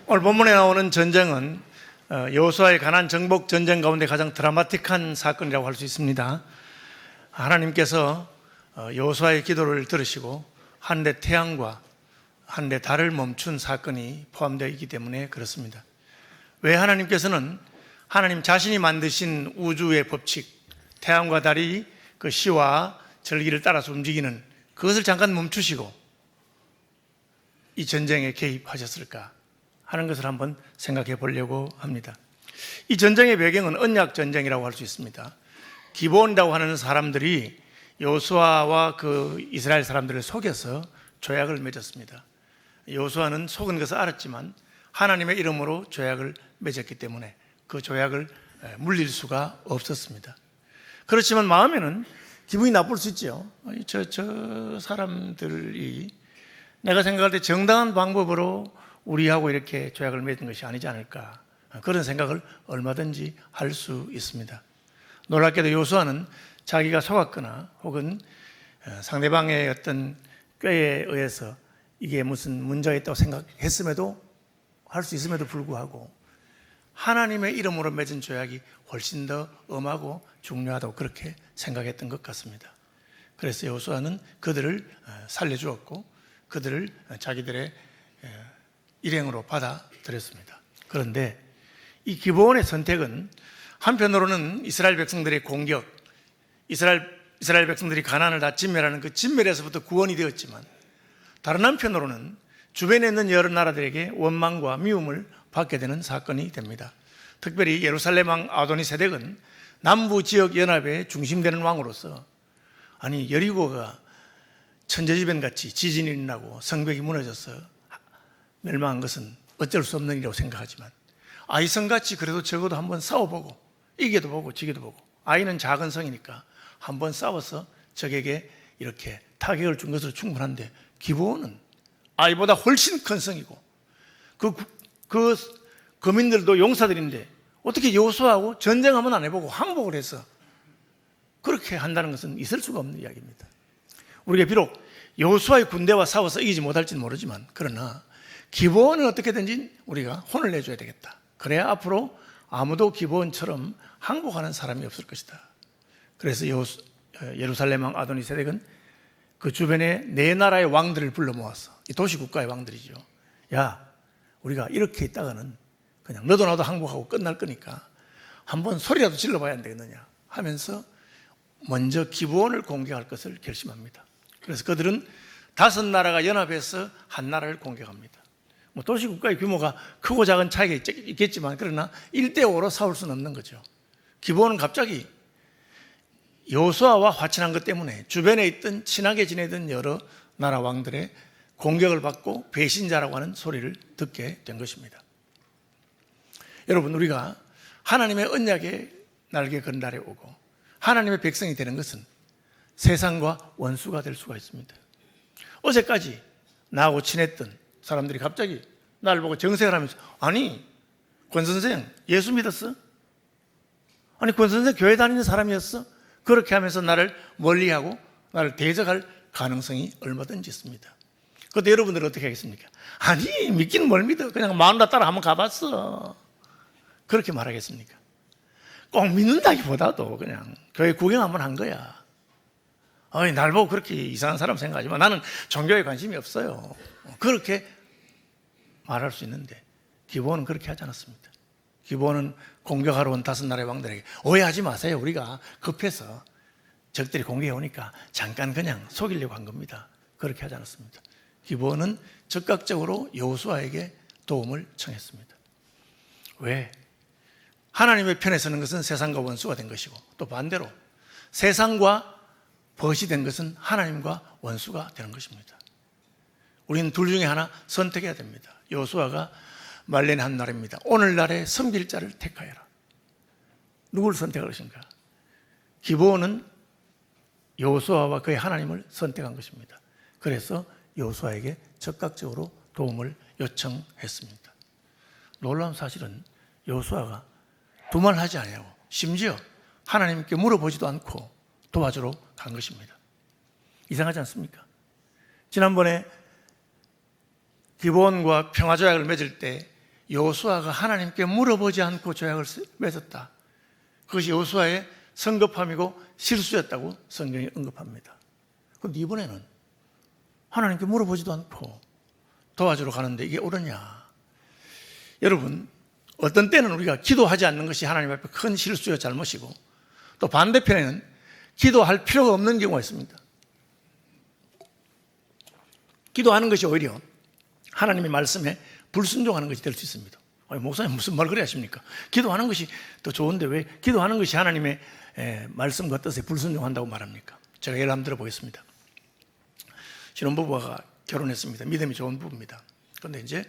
오늘 본문에 나오는 전쟁은 여호수아의 가나안 정복 전쟁 가운데 가장 드라마틱한 사건이라고 할 수 있습니다. 하나님께서 여호수아의 기도를 들으시고 하늘의 태양과 하늘의 달을 멈춘 사건이 포함되어 있기 때문에 그렇습니다. 왜 하나님께서는 하나님 자신이 만드신 우주의 법칙, 태양과 달이 그 시와 절기를 따라서 움직이는 그것을 잠깐 멈추시고 이 전쟁에 개입하셨을까 하는 것을 한번 생각해 보려고 합니다. 이 전쟁의 배경은 언약 전쟁이라고 할 수 있습니다. 기브온이라고 하는 사람들이 여호수아와 그 이스라엘 사람들을 속여서 조약을 맺었습니다. 여호수아는 속은 것을 알았지만 하나님의 이름으로 조약을 맺었기 때문에 그 조약을 물릴 수가 없었습니다. 그렇지만 마음에는 기분이 나쁠 수 있죠. 저 사람들이 내가 생각할 때 정당한 방법으로 우리하고 이렇게 조약을 맺은 것이 아니지 않을까, 그런 생각을 얼마든지 할 수 있습니다. 놀랍게도 여호수아는 자기가 속았거나 혹은 상대방의 어떤 꾀에 의해서 이게 무슨 문제가 있다고 생각했음에도 할 수 있음에도 불구하고 하나님의 이름으로 맺은 조약이 훨씬 더 엄하고 중요하다고 그렇게 생각했던 것 같습니다. 그래서 여호수아는 그들을 살려주었고 그들을 자기들의 일행으로 받아들였습니다. 그런데 이 기브온의 선택은 한편으로는 이스라엘 백성들의 공격, 이스라엘 백성들이 가나안을 다 진멸하는 그 진멸에서부터 구원이 되었지만, 다른 한편으로는 주변에 있는 여러 나라들에게 원망과 미움을 받게 되는 사건이 됩니다. 특별히 예루살렘 왕 아도니세덱은 남부 지역 연합의 중심되는 왕으로서, 아니 여리고가 천재지변같이 지진이 일어나고 성벽이 무너져서 멸망한 것은 어쩔 수 없는 일이라고 생각하지만, 아이성같이 그래도 적어도 한번 싸워보고 이겨도 보고 지기도 보고, 아이는 작은 성이니까 한번 싸워서 적에게 이렇게 타격을 준 것으로 충분한데, 기브온은 아이보다 훨씬 큰 성이고 그 거민들도 용사들인데 어떻게 여호수아하고 전쟁 한번 안 해보고 항복을 해서 그렇게 한다는 것은 있을 수가 없는 이야기입니다. 우리가 비록 여호수아의 군대와 싸워서 이기지 못할지는 모르지만, 그러나 기브온은 어떻게든지 우리가 혼을 내줘야 되겠다. 그래야 앞으로 아무도 기브온처럼 항복하는 사람이 없을 것이다. 그래서 예루살렘 왕 아도니세덱은 그 주변에 네 나라의 왕들을 불러 모았어. 이 도시 국가의 왕들이죠. 야, 우리가 이렇게 있다가는 그냥 너도 나도 항복하고 끝날 거니까 한번 소리라도 질러봐야 안 되겠느냐 하면서 먼저 기브온을 공격할 것을 결심합니다. 그래서 그들은 5나라가 연합해서 한 나라를 공격합니다. 도시 국가의 규모가 크고 작은 차이가 있겠지만, 그러나 1대5로 싸울 수는 없는 거죠. 기브온은 갑자기 여호수아와 화친한 것 때문에 주변에 있던 친하게 지내던 여러 나라 왕들의 공격을 받고 배신자라고 하는 소리를 듣게 된 것입니다. 여러분, 우리가 하나님의 언약의 날개 건 날에 오고 하나님의 백성이 되는 것은 세상과 원수가 될 수가 있습니다. 어제까지 나하고 친했던 사람들이 갑자기 나를 보고 정색을 하면서, 아니 권 선생 예수 믿었어? 아니 권 선생 교회 다니는 사람이었어? 그렇게 하면서 나를 멀리하고 나를 대적할 가능성이 얼마든지 있습니다. 그런데 여러분들은 어떻게 하겠습니까? 아니 믿기는 뭘 믿어, 그냥 마누라 따라 한번 가봤어, 그렇게 말하겠습니까? 꼭 믿는다기보다도 그냥 교회 구경 한번 한 거야. 아니 날 보고 그렇게 이상한 사람 생각하지 마, 나는 종교에 관심이 없어요, 그렇게 말할 수 있는데, 기브온은 그렇게 하지 않았습니다. 기브온은 공격하러 온 5나라의 왕들에게 오해하지 마세요, 우리가 급해서 적들이 공격해 오니까 잠깐 그냥 속이려고 한 겁니다, 그렇게 하지 않았습니다. 기브온은 적극적으로 여호수아에게 도움을 청했습니다. 왜? 하나님의 편에 서는 것은 세상과 원수가 된 것이고, 또 반대로 세상과 벗이 된 것은 하나님과 원수가 되는 것입니다. 우리는 둘 중에 하나 선택해야 됩니다. 여호수아가 말레네 한 날입니다. 오늘날에 섬길 자를 택하여라. 누굴 선택할 것인가? 기브온은 여호수아와 그의 하나님을 선택한 것입니다. 그래서 여호수아에게 적극적으로 도움을 요청했습니다. 놀라운 사실은 여호수아가 두말하지 아니하고 심지어 하나님께 물어보지도 않고 도와주러 간 것입니다. 이상하지 않습니까? 지난번에 기브온과 평화조약을 맺을 때 여호수아가 하나님께 물어보지 않고 조약을 맺었다. 그것이 여호수아의 성급함이고 실수였다고 성경이 언급합니다. 그런데 이번에는 하나님께 물어보지도 않고 도와주러 가는데 이게 옳으냐? 여러분, 어떤 때는 우리가 기도하지 않는 것이 하나님 앞에 큰 실수요 잘못이고, 또 반대편에는 기도할 필요가 없는 경우가 있습니다. 기도하는 것이 오히려 하나님의 말씀에 불순종하는 것이 될 수 있습니다. 목사님 무슨 말 그래 하십니까? 기도하는 것이 더 좋은데 왜 기도하는 것이 하나님의 말씀과 뜻에 불순종한다고 말합니까? 제가 예를 한번 들어보겠습니다. 신혼부부가 결혼했습니다. 믿음이 좋은 부부입니다. 그런데 이제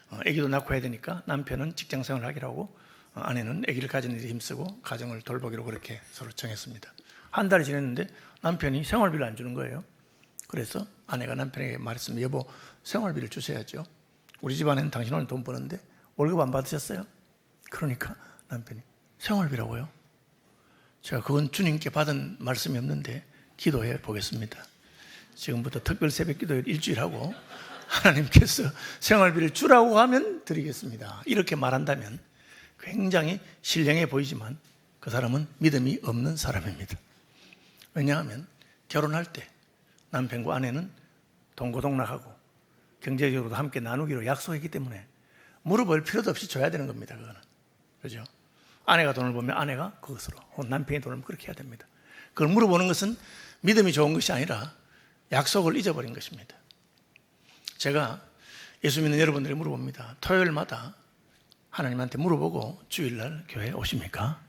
아기도 낳고 해야 되니까 남편은 직장생활을 하기로 하고 아내는 아기를 가지는 데 힘쓰고 가정을 돌보기로 그렇게 서로 정했습니다. 한 달이 지났는데 남편이 생활비를 안 주는 거예요. 그래서 아내가 남편에게 말했습니다. 여보, 생활비를 주셔야죠. 우리 집안에는 당신 오늘 돈 버는데 월급 안 받으셨어요? 그러니까 남편이 생활비라고요? 제가 그건 주님께 받은 말씀이 없는데 기도해 보겠습니다. 지금부터 특별 새벽 기도를 일주일 하고 하나님께서 생활비를 주라고 하면 드리겠습니다. 이렇게 말한다면 굉장히 신령해 보이지만 그 사람은 믿음이 없는 사람입니다. 왜냐하면 결혼할 때 남편과 아내는 동고동락하고 경제적으로도 함께 나누기로 약속했기 때문에 물어볼 필요도 없이 줘야 되는 겁니다. 그거는. 그죠? 아내가 돈을 보면 아내가 그것으로, 남편이 돈을 보면 그렇게 해야 됩니다. 그걸 물어보는 것은 믿음이 좋은 것이 아니라 약속을 잊어버린 것입니다. 제가 예수 믿는 여러분들이 물어봅니다. 토요일마다 하나님한테 물어보고 주일날 교회에 오십니까?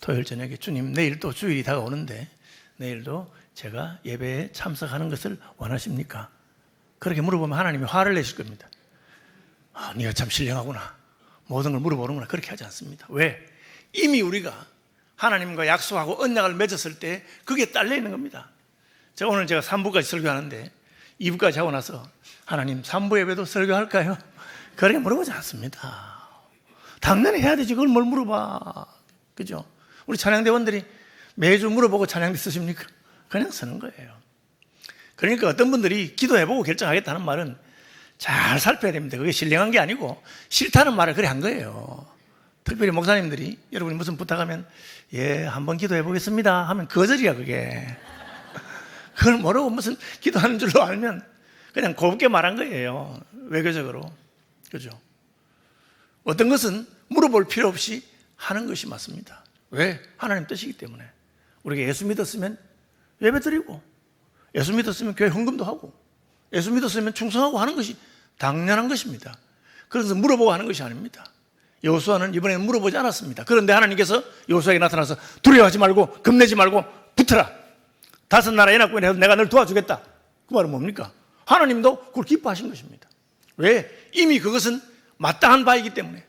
토요일 저녁에 주님, 내일 또 주일이 다가오는데 내일도 제가 예배에 참석하는 것을 원하십니까? 그렇게 물어보면 하나님이 화를 내실 겁니다. 아, 네가 참 신령하구나. 모든 걸 물어보는구나. 그렇게 하지 않습니다. 왜? 이미 우리가 하나님과 약속하고 언약을 맺었을 때 그게 딸려 있는 겁니다. 오늘 제가 3부까지 설교하는데 2부까지 하고 나서 하나님 3부 예배도 설교할까요? 그렇게 물어보지 않습니다. 당연히 해야 되지. 그걸 뭘 물어봐. 그죠? 우리 찬양대원들이 매주 물어보고 찬양대 쓰십니까? 그냥 쓰는 거예요. 그러니까 어떤 분들이 기도해보고 결정하겠다는 말은 잘 살펴야 됩니다. 그게 신령한 게 아니고 싫다는 말을 그래 한 거예요. 특별히 목사님들이 여러분이 무슨 부탁하면 예, 한번 기도해 보겠습니다 하면 거절이야 그게. 그걸 모르고 무슨 기도하는 줄로 알면 그냥 곱게 말한 거예요. 외교적으로. 그죠? 어떤 것은 물어볼 필요 없이 하는 것이 맞습니다. 왜? 하나님 뜻이기 때문에. 우리가 예수 믿었으면 예배 드리고, 예수 믿었으면 교회 헌금도 하고, 예수 믿었으면 충성하고 하는 것이 당연한 것입니다. 그래서 물어보고 하는 것이 아닙니다. 여호수아는 이번에는 물어보지 않았습니다. 그런데 하나님께서 여호수아에게 나타나서 두려워하지 말고 겁내지 말고 붙어라. 5 나라 연합군에 해서 내가 널 도와주겠다. 그 말은 뭡니까? 하나님도 그걸 기뻐하신 것입니다. 왜? 이미 그것은 마땅한 바이기 때문에.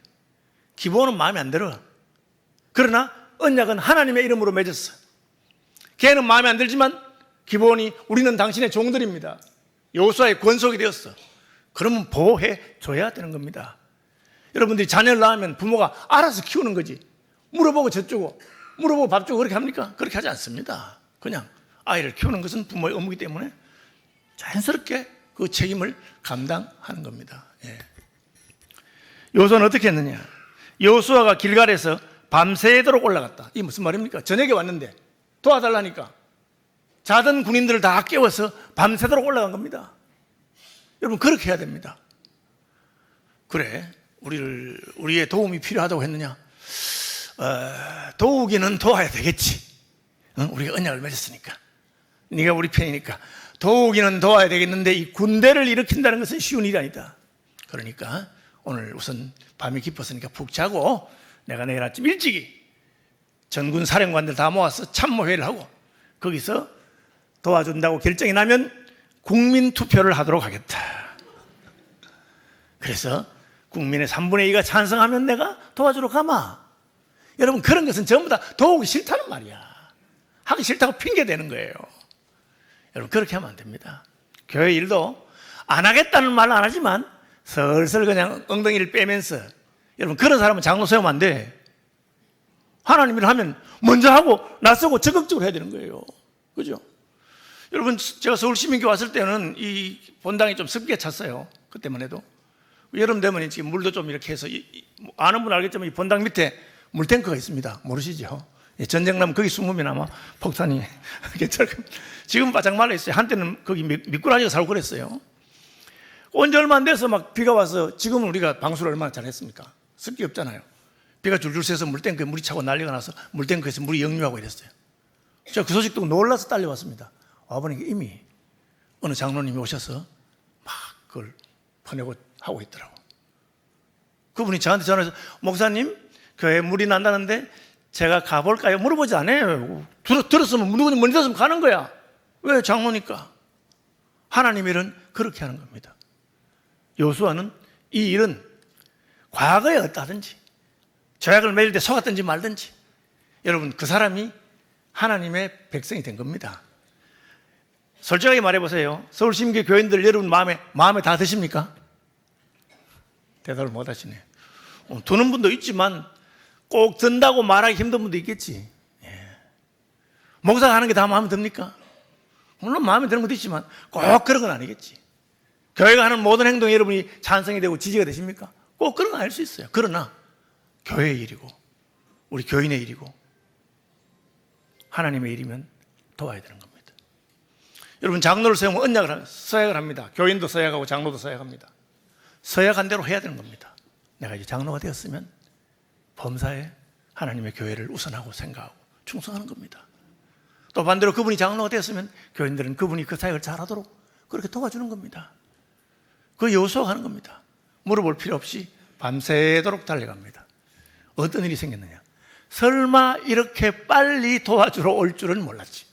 기본은 마음에 안 들어. 그러나 언약은 하나님의 이름으로 맺었어. 걔는 마음에 안 들지만 기본이 우리는 당신의 종들입니다. 여호수아의 권속이 되었어. 그러면 보호해 줘야 되는 겁니다. 여러분들이 자녀를 낳으면 부모가 알아서 키우는 거지. 물어보고 젖주고 물어보고 밥 주고 그렇게 합니까? 그렇게 하지 않습니다. 그냥 아이를 키우는 것은 부모의 의무이기 때문에 자연스럽게 그 책임을 감당하는 겁니다. 예. 여호수아는 어떻게 했느냐? 여호수아가 길갈에서 밤새도록 올라갔다. 이게 무슨 말입니까? 저녁에 왔는데 도와달라니까 자던 군인들을 다 깨워서 밤새도록 올라간 겁니다. 여러분 그렇게 해야 됩니다. 그래, 우리의 도움이 필요하다고 했느냐? 도우기는 도와야 되겠지. 우리가 언약을 맺었으니까, 네가 우리 편이니까 도우기는 도와야 되겠는데 이 군대를 일으킨다는 것은 쉬운 일이 아니다. 그러니까 오늘 우선 밤이 깊었으니까 푹 자고 내가 내일 아침 일찍이 전군 사령관들 다 모아서 참모회의를 하고 거기서 도와준다고 결정이 나면 국민 투표를 하도록 하겠다. 그래서 국민의 3분의 2가 찬성하면 내가 도와주러 가마. 여러분 그런 것은 전부 다 도우기 싫다는 말이야. 하기 싫다고 핑계대는 거예요. 여러분 그렇게 하면 안 됩니다. 교회 일도 안 하겠다는 말은 안 하지만 슬슬 그냥 엉덩이를 빼면서, 여러분 그런 사람은 장로 세우면 안 돼. 하나님 일을 하면 먼저 하고 나서고 적극적으로 해야 되는 거예요. 그죠? 여러분 제가 서울시민교회 왔을 때는 이 본당이 좀 습게 찼어요. 그때만 해도. 여름 되면 지금 물도 좀 이렇게 해서 아는 분 알겠지만 이 본당 밑에 물탱크가 있습니다. 모르시죠? 전쟁 나면 거기 숨으면 아마 폭탄이 지금 바짝 말라 있어요. 한때는 거기 미꾸라지가 살고 그랬어요. 온지 얼마 안 돼서 막 비가 와서 지금은 우리가 방수를 얼마나 잘했습니까? 습기 없잖아요. 비가 줄줄 새서 물탱크에 물이 차고 난리가 나서 물탱크에서 물이 역류하고 이랬어요. 제가 그 소식 듣고 놀라서 딸려왔습니다. 와보니까 이미 어느 장로님이 오셔서 막 그걸 퍼내고 하고 있더라고. 그분이 저한테 전화해서 목사님 교회에 물이 난다는데 제가 가볼까요? 물어보지 않아요. 들었으면 누구든 먼저 들었으면 가는 거야. 왜? 장로니까. 하나님의 일은 그렇게 하는 겁니다. 여호수아는 이 일은 과거에 어떠하든지 조약을 맺을 때 속았든지 말든지 여러분 그 사람이 하나님의 백성이 된 겁니다. 솔직하게 말해보세요. 서울시민교회 교인들 여러분 마음에 다 드십니까? 대답을 못 하시네. 드는 분도 있지만 꼭 든다고 말하기 힘든 분도 있겠지. 목사가 하는 게 다 마음에 듭니까? 물론 마음에 드는 것도 있지만 꼭 그런 건 아니겠지. 교회가 하는 모든 행동이 여러분이 찬성이 되고 지지가 되십니까? 꼭 그런 건 아닐 수 있어요. 그러나 교회의 일이고 우리 교인의 일이고 하나님의 일이면 도와야 되는 겁니다. 여러분 장로를 세우면 언약을 서약을 합니다. 교인도 서약하고 장로도 서약합니다. 서약한 대로 해야 되는 겁니다. 내가 이제 장로가 되었으면 범사에 하나님의 교회를 우선하고 생각하고 충성하는 겁니다. 또 반대로 그분이 장로가 되었으면 교인들은 그분이 그 사역을 잘하도록 그렇게 도와주는 겁니다. 그 여호수아가 하는 겁니다. 물어볼 필요 없이 밤새도록 달려갑니다. 어떤 일이 생겼느냐? 설마 이렇게 빨리 도와주러 올 줄은 몰랐지.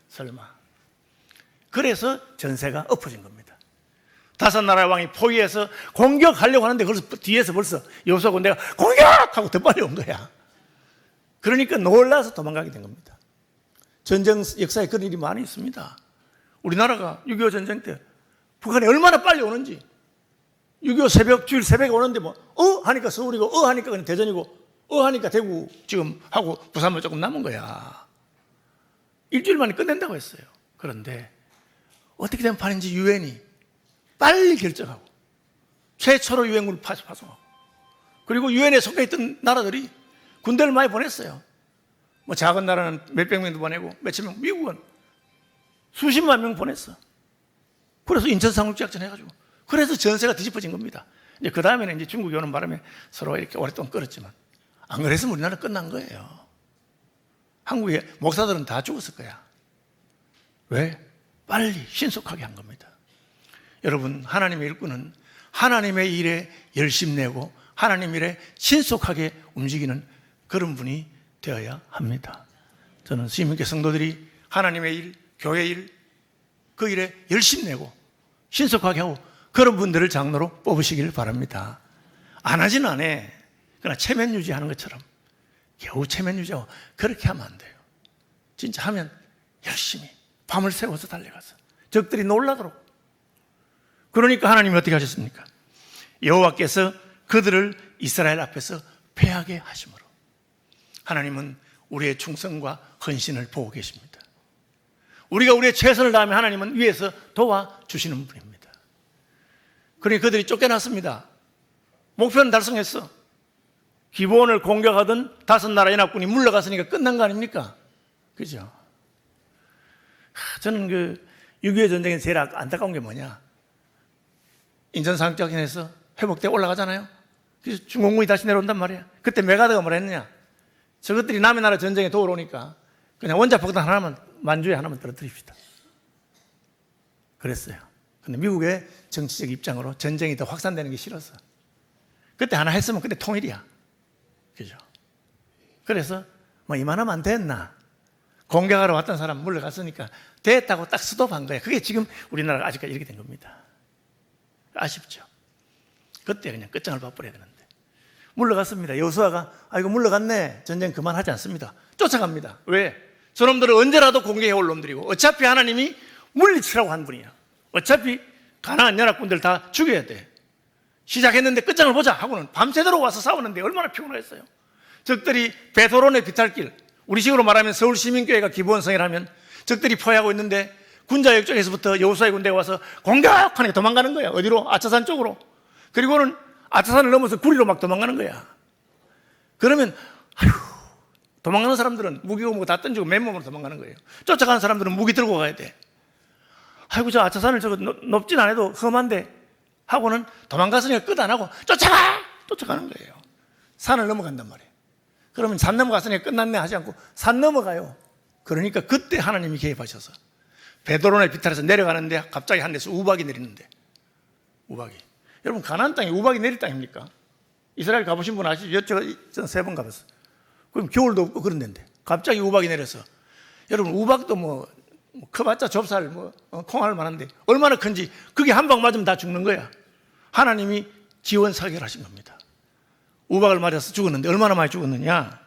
설마. 그래서 전세가 엎어진 겁니다. 다섯 나라의 왕이 포위해서 공격하려고 하는데 그래서 뒤에서 벌써 여호수아 군대가 공격하고 더 빨리 온 거야. 그러니까 놀라서 도망가게 된 겁니다. 전쟁 역사에 그런 일이 많이 있습니다. 우리나라가 6.25 전쟁 때 북한이 얼마나 빨리 오는지 6.25 주일 새벽에 오는데 하니까 서울이고 하니까 그냥 대전이고 하니까 대구 지금 하고 부산만 조금 남은 거야. 일주일 만에 끝낸다고 했어요. 그런데 어떻게 된 판인지 유엔이 빨리 결정하고 최초로 유엔군을 파송하고 그리고 유엔에 속해 있던 나라들이 군대를 많이 보냈어요. 작은 나라는 몇백 명도 보내고 몇천 명, 미국은 수십만 명 보냈어. 그래서 인천 상륙작전 해가지고 그래서 전세가 뒤집어진 겁니다. 이제 그 다음에는 이제 중국이 오는 바람에 서로 이렇게 오랫동안 끌었지만 안 그랬으면 우리나라 끝난 거예요. 한국의 목사들은 다 죽었을 거야. 왜? 빨리 신속하게 한 겁니다. 여러분 하나님의 일꾼은 하나님의 일에 열심 내고 하나님 일에 신속하게 움직이는 그런 분이 되어야 합니다. 저는 시민교회 성도들이 하나님의 일, 교회 일, 그 일에 열심 내고 신속하게 하고 그런 분들을 장로로 뽑으시길 바랍니다. 안 하지는 않아. 그러나 체면 유지하는 것처럼 겨우 체면 유지하고 그렇게 하면 안 돼요. 진짜 하면 열심히 밤을 새워서 달려가서 적들이 놀라도록. 그러니까 하나님이 어떻게 하셨습니까? 여호와께서 그들을 이스라엘 앞에서 패하게 하심으로 하나님은 우리의 충성과 헌신을 보고 계십니다. 우리가 우리의 최선을 다하면 하나님은 위에서 도와주시는 분입니다. 그러니 그들이 쫓겨났습니다. 목표는 달성했어. 기브온을 공격하던 다섯 나라 연합군이 물러갔으니까 끝난 거 아닙니까? 그죠? 저는 그 6.25 전쟁에서 제일 안타까운 게 뭐냐? 인천 상륙작전에서 회복돼 올라가잖아요. 그래서 중공군이 다시 내려온단 말이야. 그때 메가드가 뭐라 했느냐? 저것들이 남의 나라 전쟁에 도우러 오니까 그냥 원자폭탄 하나만 만주에 하나만 떨어뜨립시다. 그랬어요. 근데 미국의 정치적 입장으로 전쟁이 더 확산되는 게 싫어서 그때 하나 했으면 그때 통일이야. 그죠? 그래서 이만하면 안 됐나? 공격하러 왔던 사람 물러갔으니까 됐다고 딱 스톱한 거야. 그게 지금 우리나라가 아직까지 이렇게 된 겁니다. 아쉽죠? 그때 그냥 끝장을 봐버려야 되는데 물러갔습니다. 여호수아가 이거 물러갔네. 전쟁 그만하지 않습니다. 쫓아갑니다. 왜? 저놈들은 언제라도 공격해 올 놈들이고 어차피 하나님이 물리치라고 한 분이야. 어차피 가나안 연합군들 다 죽여야 돼. 시작했는데 끝장을 보자 하고는 밤새도록 와서 싸우는데 얼마나 피곤했어요. 적들이 베드로의 비탈길, 우리 식으로 말하면 서울시민교회가 기본성이라면 적들이 포위하고 있는데 군자 역쪽에서부터 여호수아의 군대가 와서 공격하니까 도망가는 거예요. 어디로? 아차산 쪽으로. 그리고는 아차산을 넘어서 구리로 막 도망가는 거야. 그러면 아휴, 도망가는 사람들은 무기고 뭐고 다 던지고 맨몸으로 도망가는 거예요. 쫓아가는 사람들은 무기 들고 가야 돼. 아이고 저 아차산을 저거 높진 않아도 험한데 하고는 도망갔으니까 끝 안 하고 쫓아가는 거예요. 산을 넘어간단 말이에요. 그러면 산 넘어갔으니까 끝났네 하지 않고 산 넘어가요. 그러니까 그때 하나님이 개입하셔서 베드로네 비탈에서 내려가는데 갑자기 한 데서 우박이 내리는데, 우박이, 여러분 가나안 땅에 우박이 내릴 땅입니까? 이스라엘 가보신 분 아시죠? 저는 3번 가봤어요. 그럼 겨울도 없고 그런 데인데 갑자기 우박이 내려서, 여러분 우박도 뭐 커봤자 좁쌀 콩알 만한데 얼마나 큰지, 그게 한 방 맞으면 다 죽는 거야. 하나님이 지원 사격하신 겁니다. 우박을 맞아서 죽었는데 얼마나 많이 죽었느냐.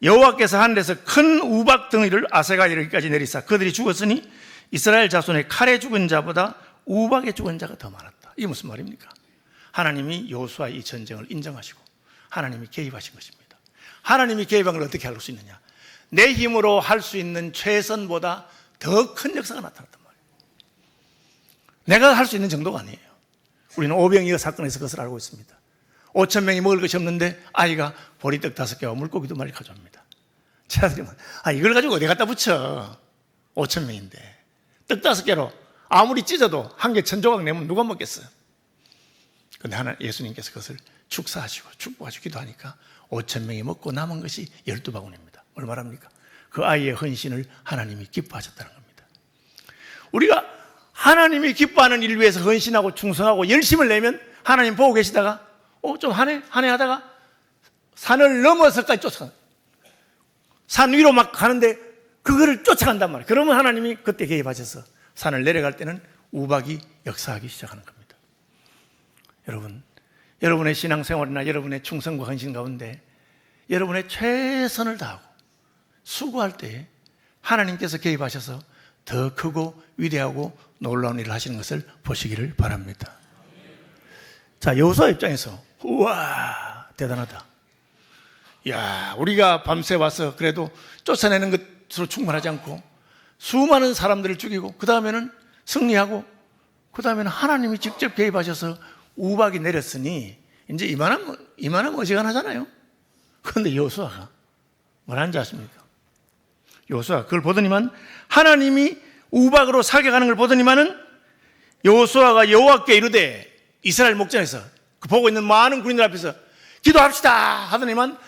여호와께서 하늘에서 큰 우박 덩이를 아세가 이르기까지 내리사 그들이 죽었으니 이스라엘 자손의 칼에 죽은 자보다 우박에 죽은 자가 더 많았다. 이게 무슨 말입니까? 하나님이 여호수아의 이 전쟁을 인정하시고 하나님이 개입하신 것입니다. 하나님이 개입한 걸 어떻게 할 수 있느냐? 내 힘으로 할 수 있는 최선보다 더 큰 역사가 나타났단 말이에요. 내가 할 수 있는 정도가 아니에요. 우리는 오병이어 사건에서 그것을 알고 있습니다. 5천 명이 먹을 것이 없는데 아이가 보리떡 5개와 물고기 2마리 가져옵니다. 제 아들이 이걸 가지고 어디 갖다 붙여? 5천 명인데 떡 5개로 아무리 찢어도 한 개 1,000조각 내면 누가 먹겠어요? 그런데 하나 예수님께서 그것을 축사하시고 축복하시고 기도하니까 5천 명이 먹고 남은 것이 12바구니입니다. 얼마랍니까? 그 아이의 헌신을 하나님이 기뻐하셨다는 겁니다. 우리가 하나님이 기뻐하는 일 위해서 헌신하고 충성하고 열심을 내면 하나님 보고 계시다가 좀 하네 하다가 산을 넘어서까지 쫓아가, 산 위로 막 가는데 그거를 쫓아간단 말이에요. 그러면 하나님이 그때 개입하셔서 산을 내려갈 때는 우박이 역사하기 시작하는 겁니다. 여러분, 여러분의 신앙생활이나 여러분의 충성과 헌신 가운데 여러분의 최선을 다하고 수고할 때 하나님께서 개입하셔서 더 크고 위대하고 놀라운 일을 하시는 것을 보시기를 바랍니다. 자, 여호수아 입장에서 우와 대단하다. 야, 우리가 밤새 와서 그래도 쫓아내는 것으로 충분하지 않고 수많은 사람들을 죽이고 그 다음에는 승리하고 그 다음에는 하나님이 직접 개입하셔서 우박이 내렸으니 이제 이만하면 어지간하잖아요. 그런데 여호수아가 뭐라는지 아십니까? 여호수아가 그걸 보더니만, 하나님이 우박으로 사격하는 걸 보더니만은 여호수아가 여호와께 이르되, 이스라엘 목전에서 그 보고 있는 많은 군인들 앞에서 기도합시다 하더니만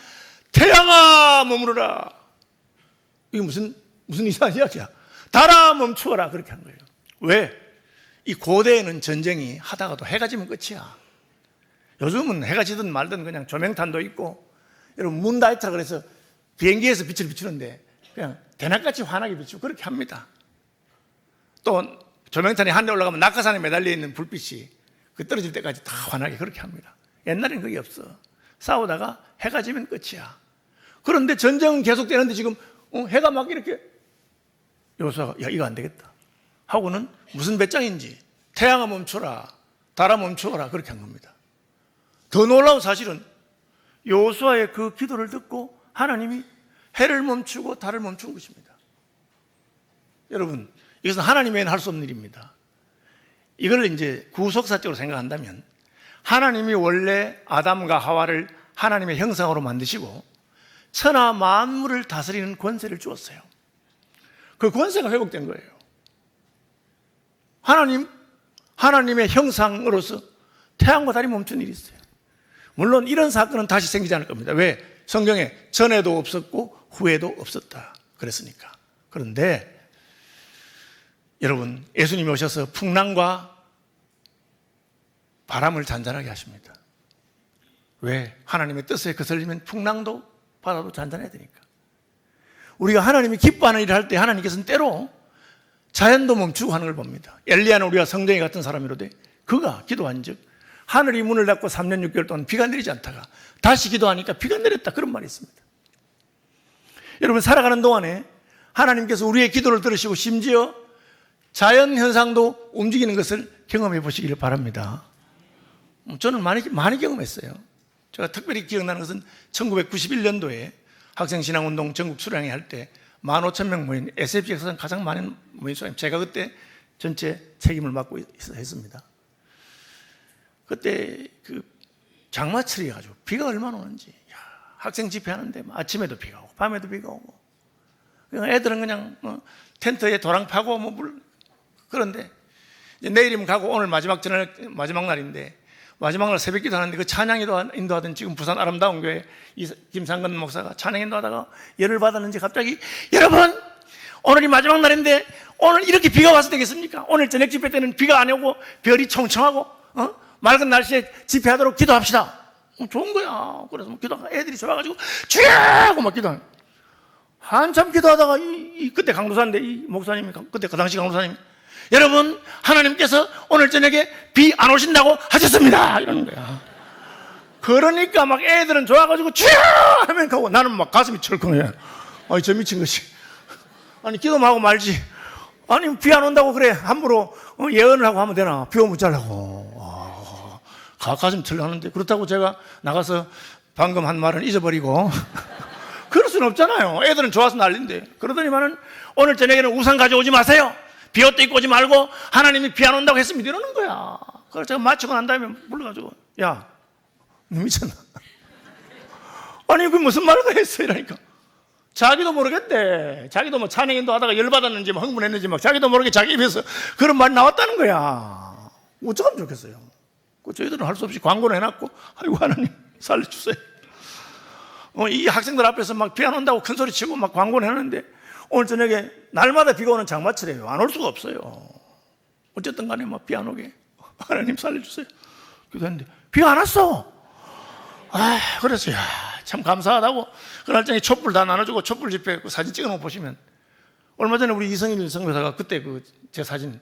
태양아 머무르라. 이게 무슨 이상한 이야기야. 달아 멈추어라 그렇게 한 거예요. 왜? 이 고대에는 전쟁이 하다가도 해가 지면 끝이야. 요즘은 해가 지든 말든 그냥 조명탄도 있고, 여러분 문다이트라 그래서 비행기에서 빛을 비추는데 그냥 대낮같이 환하게 비추고 그렇게 합니다. 또 조명탄이 하늘에 올라가면 낙하산에 매달려 있는 불빛이 그 떨어질 때까지 다 환하게 그렇게 합니다. 옛날에는 그게 없어. 싸우다가 해가 지면 끝이야. 그런데 전쟁은 계속되는데 지금 해가 막 이렇게, 여호수아가 야 이거 안 되겠다 하고는 무슨 배짱인지 태양아 멈춰라 달아 멈추어라 그렇게 한 겁니다. 더 놀라운 사실은 여호수아의 그 기도를 듣고 하나님이 해를 멈추고 달을 멈춘 것입니다. 여러분, 이것은 하나님 외에는 할 수 없는 일입니다. 이걸 이제 구속사적으로 생각한다면 하나님이 원래 아담과 하와를 하나님의 형상으로 만드시고 천하 만물을 다스리는 권세를 주었어요. 그 권세가 회복된 거예요. 하나님의 형상으로서 태양과 달이 멈춘 일이 있어요. 물론 이런 사건은 다시 생기지 않을 겁니다. 왜? 성경에 전에도 없었고 후에도 없었다 그랬으니까. 그런데 여러분, 예수님이 오셔서 풍랑과 바람을 잔잔하게 하십니다. 왜? 하나님의 뜻에 거슬리면 풍랑도 바다도 잔잔해야 되니까. 우리가 하나님이 기뻐하는 일을 할 때 하나님께서는 때로 자연도 멈추고 하는 걸 봅니다. 엘리야는 우리가 성경에 같은 사람이로되 그가 기도한 즉 하늘이 문을 닫고 3년 6개월 동안 비가 내리지 않다가 다시 기도하니까 비가 내렸다, 그런 말이 있습니다. 여러분, 살아가는 동안에 하나님께서 우리의 기도를 들으시고 심지어 자연 현상도 움직이는 것을 경험해 보시기를 바랍니다. 저는 많이 경험했어요. 제가 특별히 기억나는 것은 1991년도에 학생신앙운동 전국 수련회 할 때 15,000명 모인 SFC 역사상 가장 많은 모인 수련회, 제가 그때 전체 책임을 맡고 했습니다. 그때 그 장마철이 가지고 비가 얼마나 오는지. 야, 학생 집회하는데 아침에도 비가 오고 밤에도 비가 오고. 애들은 그냥 텐트에 도랑 파고 그런데 이제 내일이면 가고 오늘 마지막 날인데 마지막 날 새벽 기도 하는데 그 찬양 인도하던 지금 부산 아름다운 교회 김상근 목사가 찬양 인도하다가 열을 받았는지 갑자기 여러분 오늘이 마지막 날인데 오늘 이렇게 비가 와서 되겠습니까? 오늘 저녁 집회 때는 비가 안 오고 별이 청청하고 맑은 날씨에 집회하도록 기도합시다. 좋은 거야. 그래서 기도하다가 애들이 좋아가지고 주여 하고 막 기도하는. 한참 기도하다가 그때 강도사인데 이 목사님이 그때 그 당시 강도사님 여러분 하나님께서 오늘 저녁에 비 안 오신다고 하셨습니다 이러는 거야. 그러니까 막 애들은 좋아가지고 주여 하면 가고 나는 막 가슴이 철컹해. 아니 저 미친 것이 아니 기도만 하고 말지 아니 비 안 온다고 그래 함부로 예언을 하고 하면 되나. 비 오면 잘라고 가슴 철렁하는데 그렇다고 제가 나가서 방금 한 말은 잊어버리고 그럴 수는 없잖아요. 애들은 좋아서 난리인데. 그러더니만은 오늘 저녁에는 우산 가져오지 마세요. 비옷도 입고 오지 말고 하나님이 비 안 온다고 했습니다. 이러는 거야. 그래서 제가 마치고 난 다음에 불러가지고 야, 너 미쳤나? 아니 그 무슨 말을 했어 이러니까 자기도 모르겠대. 자기도 뭐 찬양인도 하다가 열받았는지 막 흥분했는지 막 자기도 모르게 자기 입에서 그런 말이 나왔다는 거야. 어쩌면 좋겠어요. 저희들은 할 수 없이 광고를 해놨고 아이고 하나님 살려주세요. 이 학생들 앞에서 막 비 안 온다고 큰 소리 치고 막 광고를 해놨는데 오늘 저녁에 날마다 비가 오는 장마철이에요. 안 올 수가 없어요. 어쨌든 간에 막 비 안 오게 하나님 살려주세요. 기도했는데 비가 안 왔어. 그래서 참 감사하다고 그 날짜에 촛불 다 나눠주고 촛불 집회 그 사진 찍어놓은 거 보시면 얼마 전에 우리 이성일 성교사가 그때 그 제 사진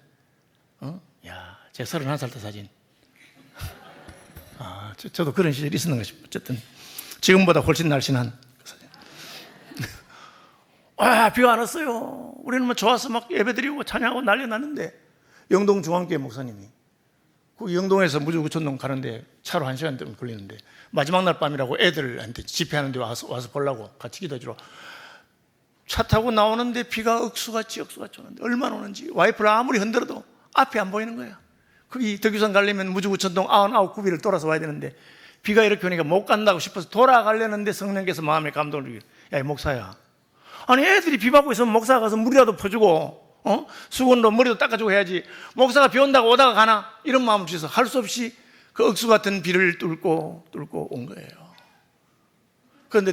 제 31살 때 사진 저도 그런 시절이 있었는 것이 어쨌든 지금보다 훨씬 날씬한 사진. 비가 안 왔어요. 우리는 뭐 좋아서 막 예배드리고 찬양하고 난리 났는데 영동중앙교회 목사님이 그 영동에서 무주구촌동 가는데 차로 1시간 정도 걸리는데 마지막 날 밤이라고 애들한테 집회하는데 와서 보려고 같이 기도해주러 차 타고 나오는데 비가 억수같이 오는데 얼마나 오는지 와이프를 아무리 흔들어도 앞이 안 보이는 거야. 거기 덕유산 가려면 무주구촌동 99구비를 돌아서 와야 되는데 비가 이렇게 오니까 못 간다고 싶어서 돌아가려는데 성령께서 마음에 감동을 주기. 야, 목사야. 아니 애들이 비 맞고 있으면 목사가 가서 물이라도 퍼주고 수건으로 머리도 닦아주고 해야지. 목사가 비 온다고 오다가 가나? 이런 마음을 주셔서 할 수 없이 그 억수 같은 비를 뚫고 온 거예요. 그런데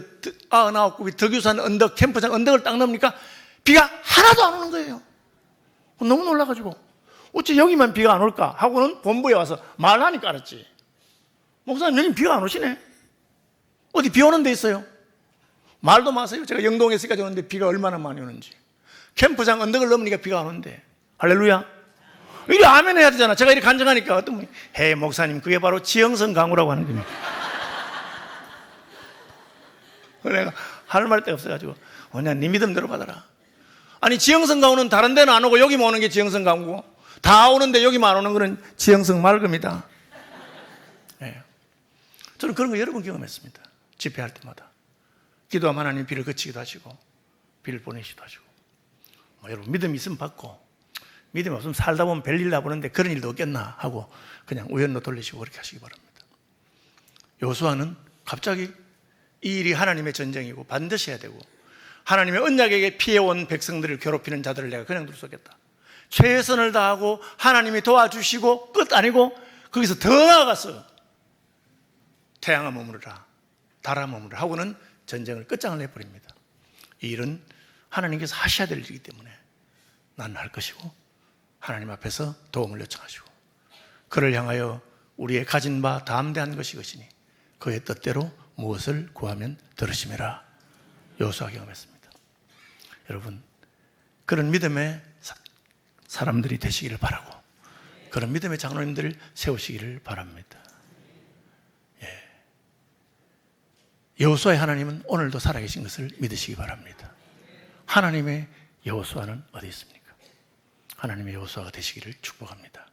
99구비 덕유산 언덕 캠프장 언덕을 딱 넘으니까 비가 하나도 안 오는 거예요. 너무 놀라가지고 어째 여기만 비가 안 올까 하고는 본부에 와서 말하니까 알았지. 목사님 여긴 비가 안 오시네. 어디 비 오는 데 있어요? 말도 마세요. 제가 영동에 있으니까 오는데 비가 얼마나 많이 오는지. 캠프장 언덕을 넘으니까 비가 안 오는데. 할렐루야. 이게 아멘 해야 되잖아. 제가 이렇게 간증하니까 어떤 분이 헤이 목사님 그게 바로 지형성 강우라고 하는 겁니다. 내가 할 말 데가 없어가지고 네 믿음대로 받아라. 아니 지형성 강우는 다른 데는 안 오고 여기만 오는 게 지형성 강우고 다 오는데 여기만 안 오는 거는 지형성 맑음이다. 네. 저는 그런 거 여러 번 경험했습니다. 집회할 때마다 기도하면 하나님 비를 그치기도 하시고 비를 보내시기도 하시고 여러분 믿음이 있으면 받고 믿음이 없으면 살다 보면 별일 나보는데 그런 일도 없겠나 하고 그냥 우연로 돌리시고 그렇게 하시기 바랍니다. 여호수아는 갑자기 이 일이 하나님의 전쟁이고 반드시 해야 되고 하나님의 언약에게 피해온 백성들을 괴롭히는 자들을 내가 그냥 둘 수 없겠다. 최선을 다하고 하나님이 도와주시고 끝 아니고 거기서 더 나아가서 태양아 머무르라 달아 머무르라 하고는 전쟁을 끝장을 내버립니다. 이 일은 하나님께서 하셔야 될 일이기 때문에 나는 할 것이고 하나님 앞에서 도움을 요청하시고 그를 향하여 우리의 가진 바 담대한 것이 것이니 그의 뜻대로 무엇을 구하면 들으심이라 여호수아 경험했습니다. 여러분 그런 믿음의 사람들이 되시기를 바라고 그런 믿음의 장로님들을 세우시기를 바랍니다. 여호수아의 하나님은 오늘도 살아계신 것을 믿으시기 바랍니다. 하나님의 여호수아는 어디 있습니까? 하나님의 여호수아가 되시기를 축복합니다.